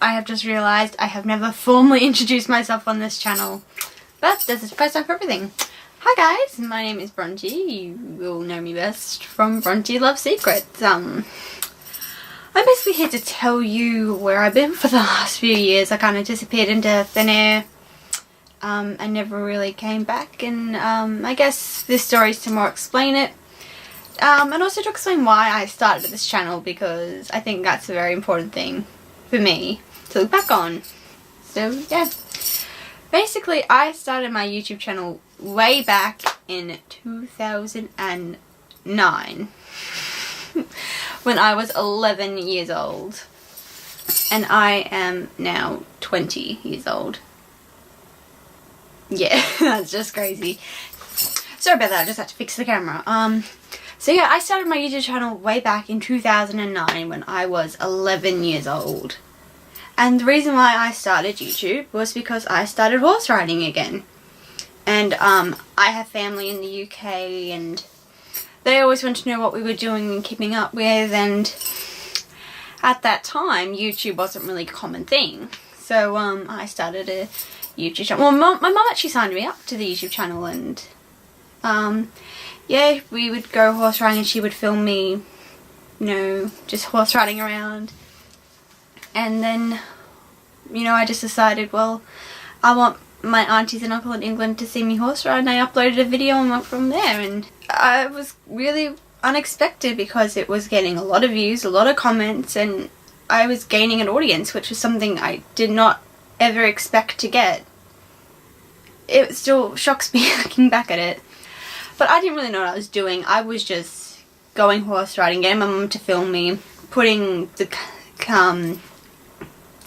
I have just realised I have never formally introduced myself on this channel, but this is the first time for everything. Hi guys, my name is Bronte. You will know me best from Bronte Loves Secrets. I'm basically here to tell you where I've been for the last few years. I kind of disappeared into thin air. I never really came back, and I guess this story is to more explain it. And also to explain why I started this channel, because I think that's a very important thing for me to look back on. So yeah, basically I started my YouTube channel way back in 2009 when I was 11 years old, and I am now 20 years old. Yeah, that's just crazy. Sorry about that, I just had to fix the camera. So yeah, I started my YouTube channel way back in 2009 when I was 11 years old. And the reason why I started YouTube was because I started horse riding again. And I have family in the UK, and they always wanted to know what we were doing and keeping up with, and at that time YouTube wasn't really a common thing. So I started a YouTube channel. Well, my mum actually signed me up to the YouTube channel, and yeah, we would go horse riding and she would film me, you know, just horse riding around. And then, you know, I just decided, well, I want my aunties and uncle in England to see me horse ride, and I uploaded a video and went from there. And I was really unexpected because it was getting a lot of views, a lot of comments, and I was gaining an audience, which was something I did not ever expect to get. It still shocks me looking back at it. But I didn't really know what I was doing. I was just going horse riding, getting my mum to film me, putting the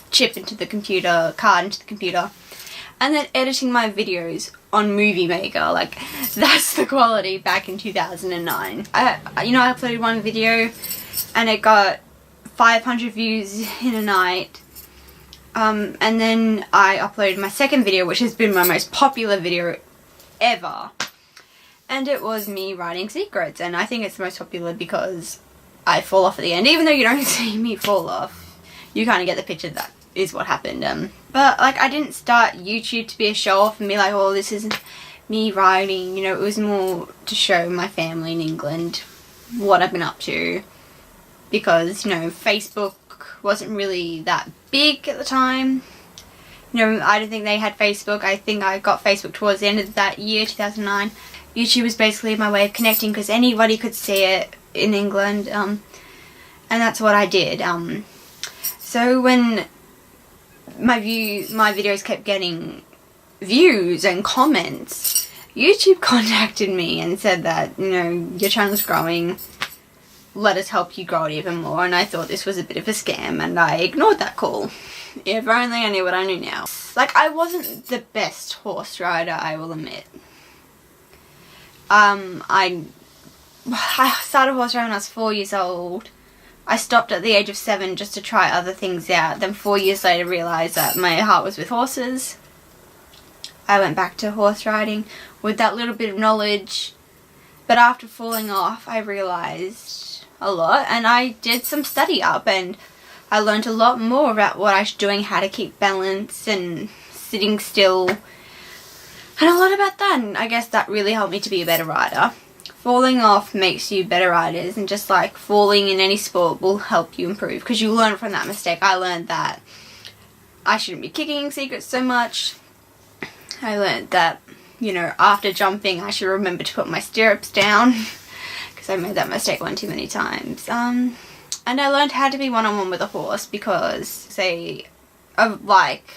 chip into the computer, card into the computer, and then editing my videos on Movie Maker. Like, that's the quality back in 2009. I uploaded one video and it got 500 views in a night. And then I uploaded my second video, which has been my most popular video ever. And it was me riding secrets, and I think it's the most popular because I fall off at the end. Even though you don't see me fall off, you kind of get the picture that is what happened. But like, I didn't start YouTube to be a show off and be like, oh, this is me riding. You know, it was more to show my family in England what I've been up to, because, you know, Facebook wasn't really that big at the time. You know, I don't think they had Facebook. I think I got Facebook towards the end of that year, 2009. YouTube was basically my way of connecting because anybody could see it in England, and that's what I did. So when my videos kept getting views and comments, YouTube contacted me and said that, you know, your channel's growing, let us help you grow it even more. And I thought this was a bit of a scam, and I ignored that call. If only I knew what I knew now. Like, I wasn't the best horse rider, I will admit. I started horse riding when I was 4 years old. I stopped at the age of 7 just to try other things out. Then 4 years later realised that my heart was with horses. I went back to horse riding with that little bit of knowledge. But after falling off, I realised a lot, and I did some study up, and I learned a lot more about what I was doing, how to keep balance and sitting still, and a lot about that. And I guess that really helped me to be a better rider. Falling off makes you better riders, and just like falling in any sport will help you improve because you learn from that mistake. I learned that I shouldn't be kicking secrets so much. I learned that, you know, after jumping I should remember to put my stirrups down because I made that mistake one too many times. And I learned how to be one-on-one with a horse because, say, of like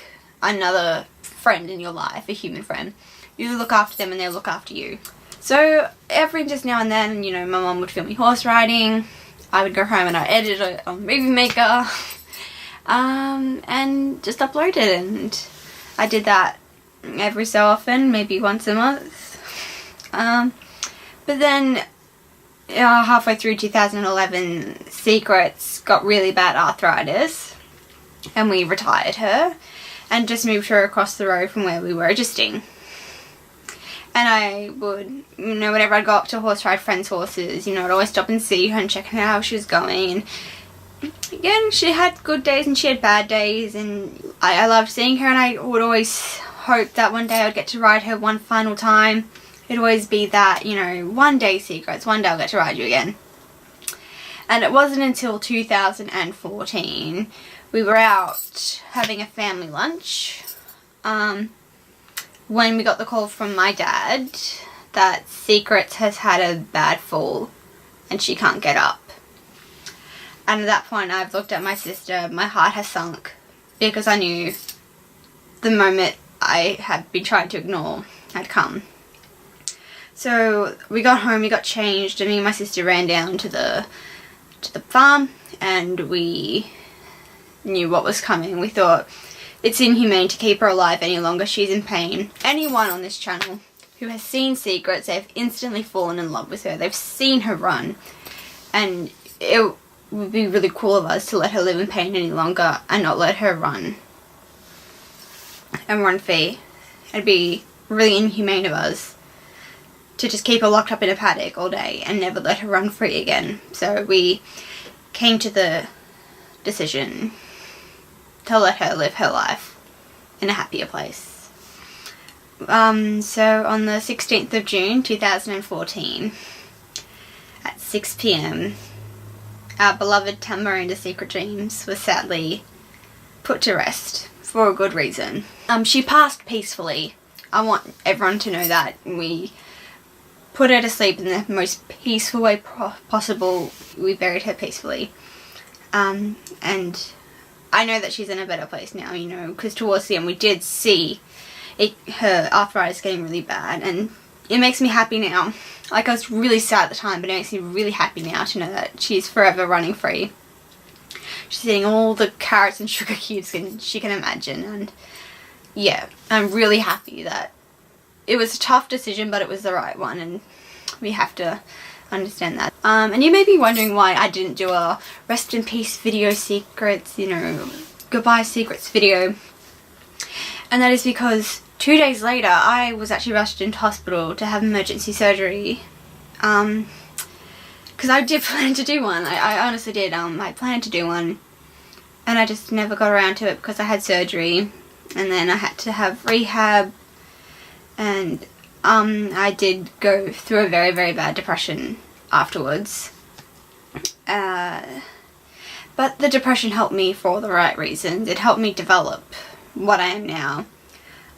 another friend in your life, a human friend, you look after them and they'll look after you. So every just now and then, you know, my mum would film me horse riding. I would go home and I'd edit it on Movie Maker, and just upload it. And I did that every so often, maybe once a month. But then halfway through 2011, Secrets got really bad arthritis, and we retired her and just moved her across the road from where we were adjusting. And I would, you know, whenever I'd go up to horse ride friends' horses, you know, I'd always stop and see her and check how she was going. And again, she had good days and she had bad days, and I loved seeing her, and I would always hope that one day I'd get to ride her one final time. It'd always be that, you know, one day Secrets, one day I'll get to ride you again. And it wasn't until 2014 we were out having a family lunch when we got the call from my dad that Secrets has had a bad fall and she can't get up. And at that point I've looked at my sister, my heart has sunk, because I knew the moment I had been trying to ignore had come. So we got home, we got changed, and me and my sister ran down to the farm, and we knew what was coming. We thought it's inhumane to keep her alive any longer. She's in pain. Anyone on this channel who has seen Secrets, they've instantly fallen in love with her. They've seen her run, and it would be really cool of us to let her live in pain any longer and not let her run and run free. It'd be really inhumane of us to just keep her locked up in a paddock all day and never let her run free again. So we came to the decision to let her live her life in a happier place. So on the 16th of June 2014 at 6 p.m, our beloved Tamaranda Secret Dreams was sadly put to rest for a good reason. She passed peacefully. I want everyone to know that. We put her to sleep in the most peaceful way possible. We buried her peacefully. And I know that she's in a better place now, you know, because towards the end we did see her arthritis getting really bad, and it makes me happy now. Like, I was really sad at the time, but it makes me really happy now to know that she's forever running free. She's eating all the carrots and sugar cubes she can imagine, and yeah, I'm really happy that it was a tough decision, but it was the right one, and we have to understand that. And you may be wondering why I didn't do a rest in peace video, Secrets, you know, goodbye Secrets video. And that is because 2 days later I was actually rushed into hospital to have emergency surgery. Because I did plan to do one. I honestly did. I planned to do one, and I just never got around to it because I had surgery, and then I had to have rehab, and I did go through a very, very bad depression afterwards. But the depression helped me for all the right reasons. It helped me develop what I am now.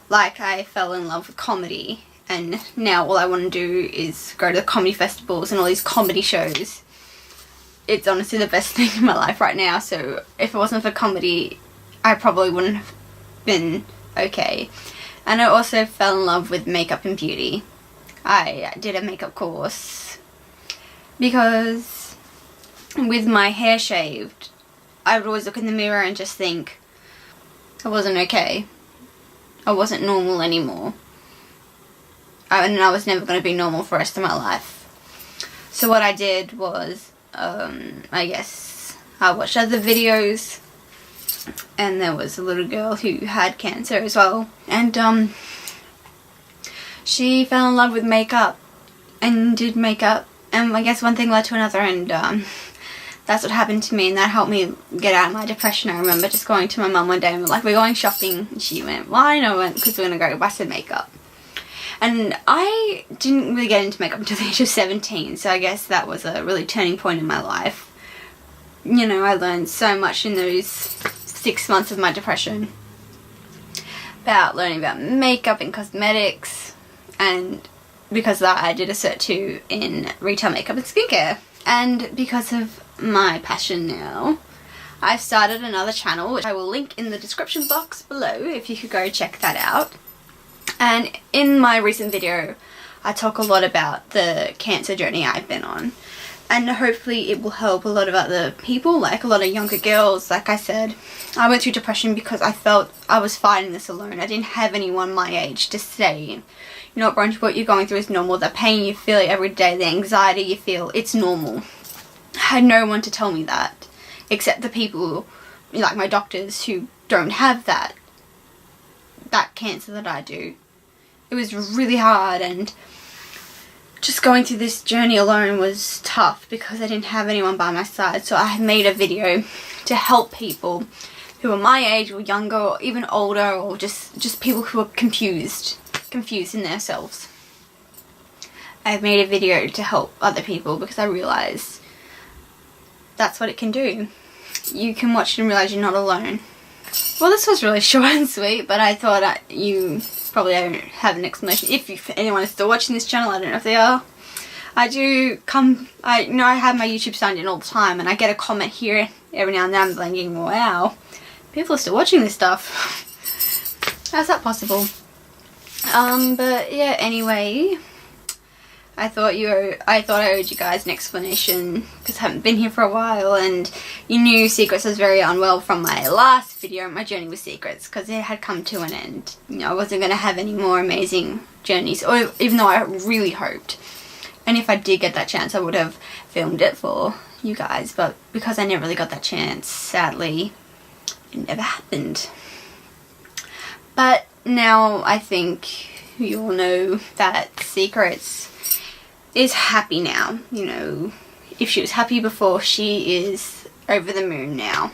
Like, I fell in love with comedy, and now all I want to do is go to the comedy festivals and all these comedy shows. It's honestly the best thing in my life right now, so if it wasn't for comedy, I probably wouldn't have been okay. And I also fell in love with makeup and beauty. I did a makeup course because with my hair shaved, I would always look in the mirror and just think I wasn't okay. I wasn't normal anymore. And I was never going to be normal for the rest of my life. So what I did was, I guess, I watched other videos, and there was a little girl who had cancer as well, and she fell in love with makeup and did makeup, and I guess one thing led to another, and that's what happened to me, and that helped me get out of my depression. I remember just going to my mum one day and we're like, we're going shopping, and she went, why? And I went, because we're going to go buy some makeup. And I didn't really get into makeup until the age of 17, so I guess that was a really turning point in my life. You know, I learned so much in those 6 months of my depression about learning about makeup and cosmetics, and because of that I did a Cert 2 in retail makeup and skincare. And because of my passion now, I've started another channel, which I will link in the description box below if you could go check that out. And in my recent video I talk a lot about the cancer journey I've been on, and hopefully it will help a lot of other people, like a lot of younger girls. Like I said, I went through depression because I felt I was fighting this alone. I didn't have anyone my age to say, you know what, Bronte, what you're going through is normal. The pain you feel every day, the anxiety you feel, it's normal. I had no one to tell me that, except the people, like my doctors, who don't have that cancer that I do. It was really hard, and just going through this journey alone was tough because I didn't have anyone by my side. So I made a video to help people who are my age or younger or even older, or just people who are confused in themselves. I made a video to help other people because I realised that's what it can do. You can watch it and realise you're not alone. Well, this was really short and sweet, but I thought you probably don't have an explanation. If anyone is still watching this channel, I don't know if they are. I have my YouTube signed in all the time, and I get a comment here every now and then. I'm thinking, wow, people are still watching this stuff. How's that possible? But yeah, anyway, I thought I owed you guys an explanation because I haven't been here for a while, and you knew Secrets was very unwell from my last video, my journey with Secrets, because it had come to an end. You know, I wasn't going to have any more amazing journeys, or even though I really hoped. And if I did get that chance, I would have filmed it for you guys, but because I never really got that chance, sadly, it never happened. But now I think you all know that Secrets is happy now. You know, if she was happy before, she is over the moon now.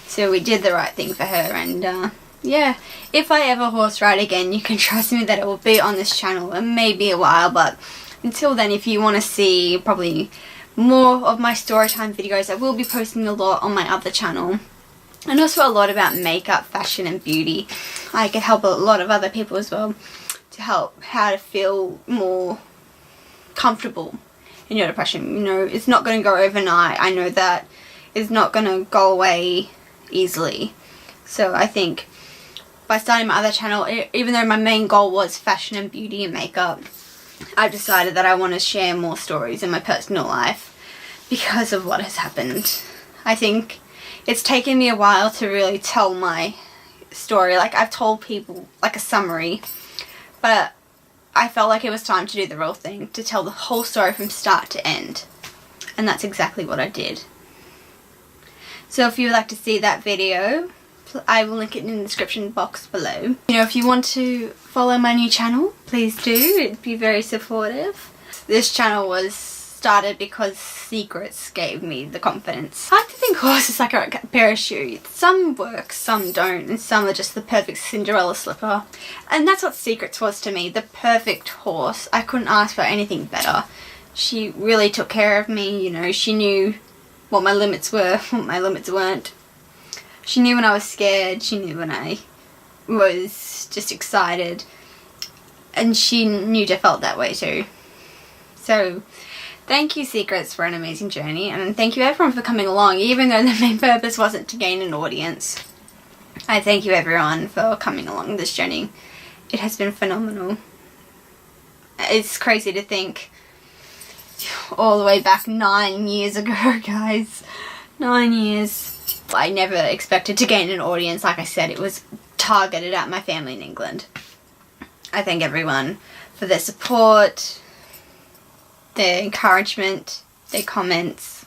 So we did the right thing for her, and yeah, if I ever horse ride again, you can trust me that it will be on this channel. It may be a while, but until then, if you want to see probably more of my storytime videos, I will be posting a lot on my other channel, and also a lot about makeup, fashion and beauty. I can help a lot of other people as well to help how to feel more comfortable in your depression. You know, it's not going to go overnight. I know that it's not going to go away easily. So I think by starting my other channel, even though my main goal was fashion and beauty and makeup, I've decided that I want to share more stories in my personal life because of what has happened. I think it's taken me a while to really tell my story. Like, I've told people like a summary, but I felt like it was time to do the real thing, to tell the whole story from start to end. And that's exactly what I did. So if you would like to see that video, I will link it in the description box below. You know, if you want to follow my new channel, please do. It'd be very supportive. This channel was started because Secrets gave me the confidence. I like to think horse is like a pair of shoes. Some work, some don't, and some are just the perfect Cinderella slipper. And that's what Secrets was to me, the perfect horse. I couldn't ask for anything better. She really took care of me, you know, she knew what my limits were, what my limits weren't. She knew when I was scared, she knew when I was just excited, and she knew I felt that way too. So thank you, Secrets, for an amazing journey, and thank you everyone for coming along, even though the main purpose wasn't to gain an audience. I thank you everyone for coming along this journey. It has been phenomenal. It's crazy to think all the way back 9 years ago, guys. 9 years. I never expected to gain an audience. Like I said, it was targeted at my family in England. I thank everyone for their support, their encouragement, their comments,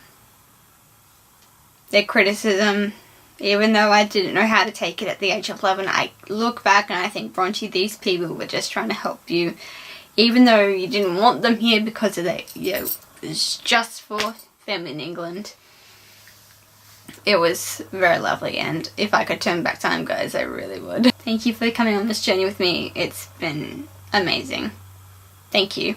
their criticism. Even though I didn't know how to take it at the age of 11, I look back and I think, Bronte, these people were just trying to help you. Even though you didn't want them here because of it was just for family in England. It was very lovely, and if I could turn back time, guys, I really would. Thank you for coming on this journey with me. It's been amazing. Thank you.